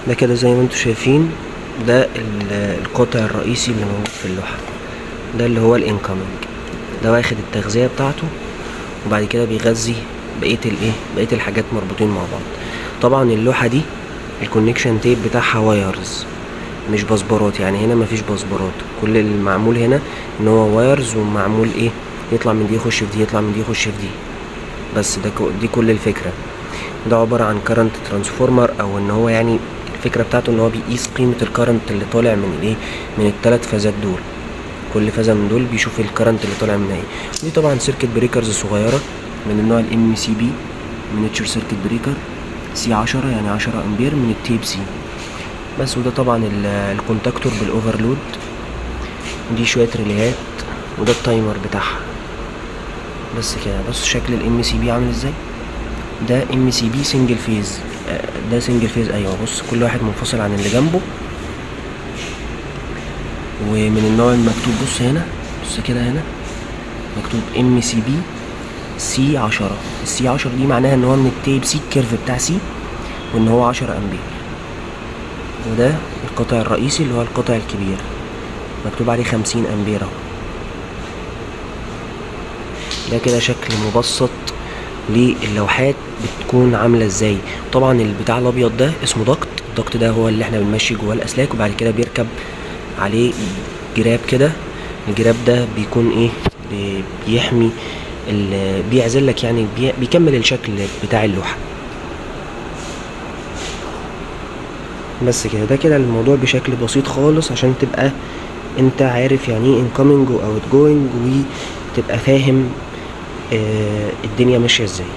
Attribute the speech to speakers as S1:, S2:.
S1: ده كده زي ما انتوا شايفين، ده القطع الرئيسي اللي موجود في اللوحة، ده اللي هو الانكمنج. ده واخد التغذية بتاعته، وبعد كده بيغذي بقية الحاجات مربوطين مع بعض. طبعا اللوحة دي الكونكشن تيب بتاعها وايرز مش باسبورات، يعني هنا مفيش باسبورات، كل المعمول هنا ان هو وايرز، ومعمول يطلع من دي يخش في دي، يطلع من دي يخش في دي، بس دي كل الفكرة. ده عبارة عن كارنت ترانسفورمر، او ان هو يعني الفكرة بتاعته ان هو بيقيس قيمة الكارنت اللي طالع من الثلاث فازات دول. كل فازة من دول بيشوف الكارنت اللي طالع منها دي طبعا سيركت بريكرز صغيرة من النوع الام سي بي، مينيتشر سيركت بريكر سي 10، يعني 10 امبير من التيب سي بس. وده طبعا الكونتاكتور بالاوفرلود، ودي شوية ريليهات، وده التايمر بتاعها. بس كده، بص شكل الام سي بي عامل ازاي. ده ام سي بي سنجل فيز، ده سنجل فيز، ايوه بص كل واحد منفصل عن اللي جنبه. ومن النوع المكتوب، بص هنا، بص كده هنا مكتوب ام سي بي سي 10. السي 10 دي معناها ان هو من التيب سي، الكيرف بتاع سي، وان هو 10 امبير. وده القطع الرئيسي اللي هو القطع الكبير، مكتوب عليه 50 امبير اهو. ده كده شكل مبسط للوحات بتكون عاملة ازاي. طبعا البتاع الابيض ده اسمه ضغط، الضغط ده هو اللي احنا بنمشي جواه الاسلاك، وبعد كده بيركب عليه جراب كده. الجراب ده بيكون بيحمي بيعزل لك، يعني بيكمل الشكل بتاع اللوحة. بس كده، ده كده الموضوع بشكل بسيط خالص، عشان تبقى انت عارف يعني ايه incoming و outgoing، وتبقى فاهم الدنيا ماشية ازاي.